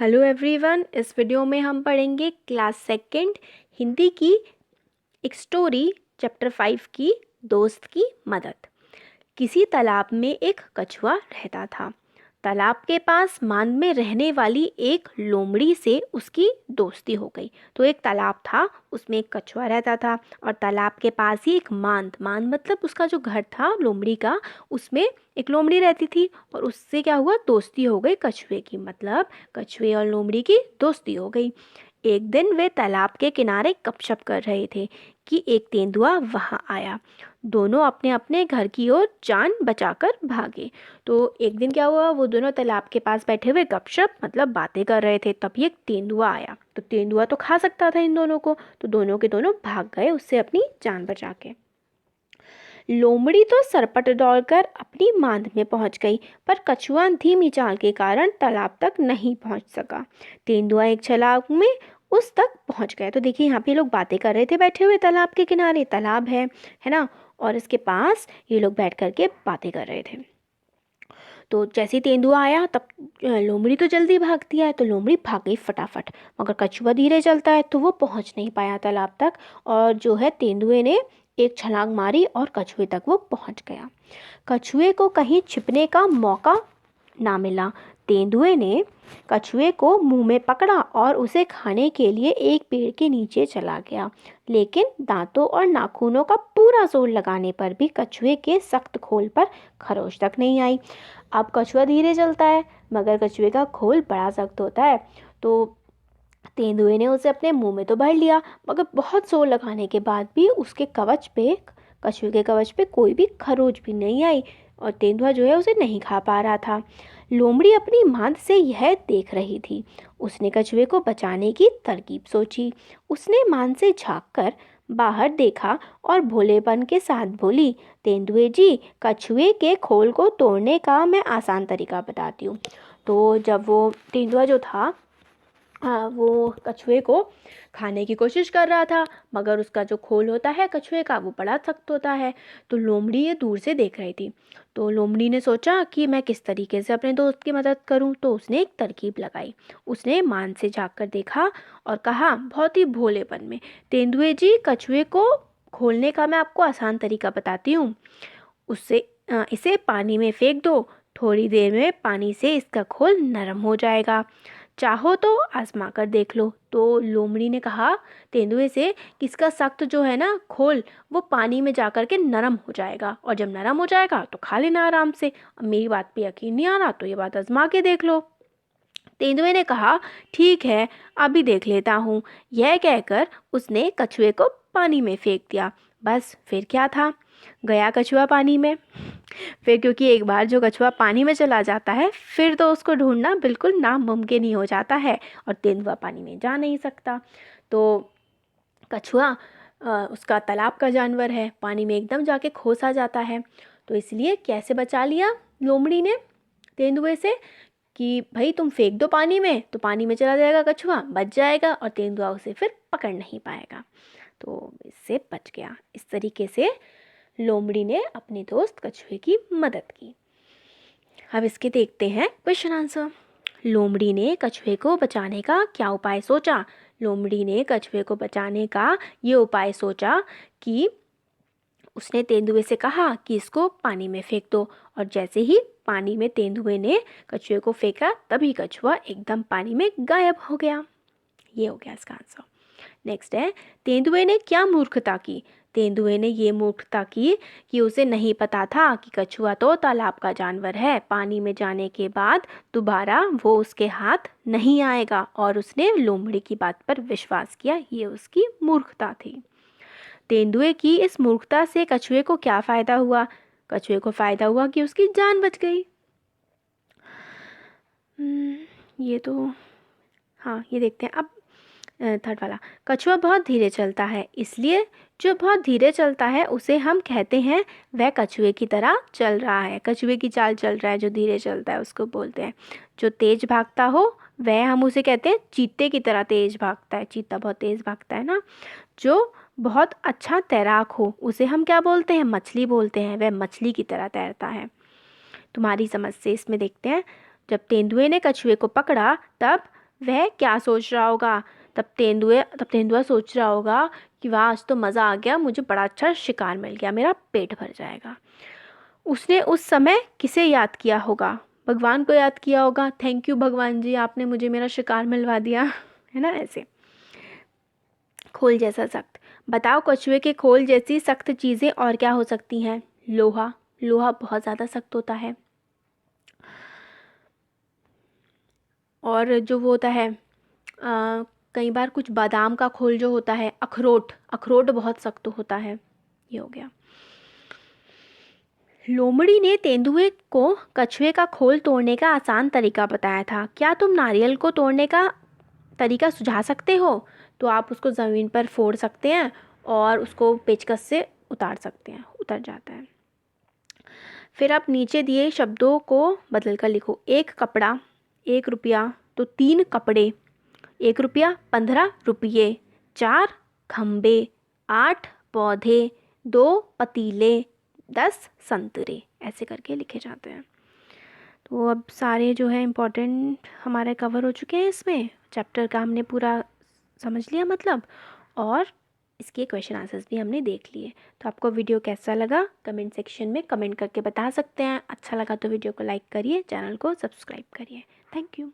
Hello everyone, इस video में हम पढ़ेंगे क्लास सेकंड हिंदी की एक स्टोरी चैप्टर 5 की दोस्त की मदद। किसी तालाब में एक कछुआ रहता था। तालाब के पास मांद में रहने वाली एक लोमड़ी से उसकी दोस्ती हो गई। तो एक तालाब था, उसमें एक कछुआ रहता था और तालाब के पास ही एक मांद मांद मतलब उसका जो घर था लोमड़ी का, उसमें एक लोमड़ी रहती थी और उससे क्या हुआ, दोस्ती हो गई कछुए की। मतलब कछुए और लोमड़ी की दोस्ती हो गई। एक दिन वे तालाब के किनारे गपशप कर रहे थे कि एक तेंदुआ वहां आया। दोनों अपने अपने घर की ओर जान बचाकर भागे। तो एक दिन क्या हुआ, वो दोनों तालाब के पास बैठे हुए गपशप मतलब बातें कर रहे थे, तभी एक तेंदुआ आया। तो तेंदुआ तो खा सकता था इन दोनों को, तो दोनों के दोनों भाग गए उससे अपनी जान बचा के। लोमड़ी तो सरपट दौड़कर अपनी मांद में पहुंच गई, पर कछुआ धीमी चाल के कारण तालाब तक नहीं पहुंच सका। तेंदुआ एक छलांग में उस तक पहुंच गया। तो देखिए, यहाँ पे लोग बातें कर रहे थे बैठे हुए तालाब के किनारे, तालाब है ना, और इसके पास ये लोग बैठ करके बातें कर रहे थे। तो जैसे ही तेंदुआ आया तब लोमड़ी तो जल्दी भागती है, तो लोमड़ी भाग गई फटाफट। मगर कछुआ धीरे चलता है तो वो पहुंच नहीं पाया तालाब तक, और जो है तेंदुए ने एक छलांग मारी और कछुए तक वो पहुंच गया। कछुए को कहीं छिपने का मौका ना मिला। तेंदुए ने कछुए को मुंह में पकड़ा और उसे खाने के लिए एक पेड़ के नीचे चला गया। लेकिन दांतों और नाखूनों का पूरा जोर लगाने पर भी कछुए के सख्त खोल पर खरोच तक नहीं आई। अब कछुआ धीरे चलता है, मगर कछुए का खोल बड़ा सख्त होता है। तो तेंदुए ने उसे अपने मुंह में तो भर लिया, मगर बहुत जोर लगाने के बाद भी उसके कवच पे, कछुए के कवच पे कोई भी खरोच भी नहीं आई और तेंदुआ जो है उसे नहीं खा पा रहा था। लोमड़ी अपनी मांद से यह देख रही थी। उसने कछुए को बचाने की तरकीब सोची। उसने मांद से झाँक कर बाहर देखा और भोलेपन के साथ बोली, तेंदुए जी, कछुए के खोल को तोड़ने का मैं आसान तरीका बताती हूँ। तो जब वो तेंदुआ जो था, वो कछुए को खाने की कोशिश कर रहा था, मगर उसका जो खोल होता है कछुए का वो बड़ा सख्त होता है। तो लोमड़ी ये दूर से देख रही थी। तो लोमड़ी ने सोचा कि मैं किस तरीके से अपने दोस्त की मदद करूं। तो उसने एक तरकीब लगाई। उसने मान से झाँक कर देखा और कहा बहुत ही भोलेपन में, तेंदुए जी, कछुए को खोलने का मैं आपको आसान तरीका बताती हूँ। इसे पानी में फेंक दो। थोड़ी देर में पानी से इसका खोल नरम हो जाएगा। चाहो तो आजमा कर देख लो। तो लोमड़ी ने कहा तेंदुए से कि इसका सख्त जो है ना खोल, वो पानी में जा कर के नरम हो जाएगा, और जब नरम हो जाएगा तो खा लेना आराम से। अब मेरी बात पे यकीन नहीं आ रहा तो ये बात आजमा के देख लो। तेंदुए ने कहा ठीक है, अभी देख लेता हूँ। यह कहकर उसने कछुए को पानी में फेंक दिया। बस फिर क्या था, गया कछुआ पानी में। फिर क्योंकि एक बार जो कछुआ पानी में चला जाता है, फिर तो उसको ढूंढना बिल्कुल नामुमकिन ही हो जाता है, और तेंदुआ पानी में जा नहीं सकता। तो कछुआ उसका तालाब का जानवर है, पानी में एकदम जाके खोस आ जाता है। तो इसलिए कैसे बचा लिया लोमड़ी ने तेंदुए से कि भाई तुम फेंक दो पानी में, तो पानी में चला जाएगा कछुआ, बच जाएगा और तेंदुआ उसे फिर पकड़ नहीं पाएगा। तो इससे बच गया। इस तरीके से लोमड़ी ने अपने दोस्त कछुए की मदद की। अब इसके देखते हैं क्वेश्चन आंसर। लोमड़ी ने कछुए को बचाने का क्या उपाय सोचा। लोमड़ी ने कछुए को बचाने का ये उपाय सोचा कि उसने तेंदुए से कहा कि इसको पानी में फेंक दो, और जैसे ही पानी में तेंदुए ने कछुए को फेंका, तभी कछुआ एकदम पानी में गायब हो गया। ये हो गया इसका आंसर। नेक्स्ट है, तेंदुए ने क्या मूर्खता की। तेंदुए ने ये मूर्खता की कि उसे नहीं पता था कि कछुआ तो तालाब का जानवर है। पानी में जाने के बाद दोबारा वो उसके हाथ नहीं आएगा, और उसने लोमड़ी की बात पर विश्वास किया। ये उसकी मूर्खता थी। तेंदुए की इस मूर्खता से कछुए को क्या फ़ायदा हुआ। कछुए को फ़ायदा हुआ कि उसकी जान बच गई। ये तो, हाँ ये देखते हैं अब। थर्ड वाला, कछुआ बहुत धीरे चलता है, इसलिए जो बहुत धीरे चलता है उसे हम कहते हैं वह कछुए की तरह चल रहा है। कछुए की चाल चल रहा है, जो धीरे चलता है उसको बोलते हैं। जो तेज भागता हो वह हम उसे कहते हैं चीते की तरह तेज भागता है। चीता बहुत तेज भागता है ना। जो बहुत अच्छा तैराक हो उसे हम क्या बोलते हैं, मछली बोलते हैं। वह मछली की तरह तैरता है। तुम्हारी समझ से इसमें देखते हैं, जब तेंदुए ने कछुए को पकड़ा तब वह क्या सोच रहा होगा? तब तेंदुआ सोच रहा होगा कि वाह, आज तो मज़ा आ गया, मुझे बड़ा अच्छा शिकार मिल गया, मेरा पेट भर जाएगा। उसने उस समय किसे याद किया होगा? भगवान को याद किया होगा, थैंक यू भगवान जी, आपने मुझे मेरा शिकार मिलवा दिया, है ना ऐसे। खोल जैसा सख्त। बताओ कछुए के खोल जैसी सख्त चीज़ें और क्या हो सकती हैं? लोहा। लोहा बहुत ज़्यादा सख्त होता है। और जो वो होता है कई बार कुछ बादाम का खोल जो होता है, अखरोट, अखरोट बहुत सख्त होता है। ये हो गया। लोमड़ी ने तेंदुए को कछुए का खोल तोड़ने का आसान तरीका बताया था। क्या तुम नारियल को तोड़ने का तरीका सुझा सकते हो? तो आप उसको ज़मीन पर फोड़ सकते हैं और उसको पेचकस से उतार सकते हैं, उतर जाता है। फिर आप नीचे दिए शब्दों को बदल कर लिखो। 1 कपड़ा, 1 रुपया, तो 3 कपड़े, 1 रुपया, 15 रुपये, 4 खम्बे, 8 पौधे, 2 पतीले, 10 संतरे, ऐसे करके लिखे जाते हैं। तो अब सारे जो है इम्पोर्टेंट हमारे कवर हो चुके हैं। इसमें चैप्टर का हमने पूरा समझ लिया मतलब, और इसके क्वेश्चन आंसर्स भी हमने देख लिए। तो आपको वीडियो कैसा लगा कमेंट सेक्शन में कमेंट करके बता सकते हैं। अच्छा लगा तो वीडियो को लाइक करिए, चैनल को सब्सक्राइब करिए। Thank you.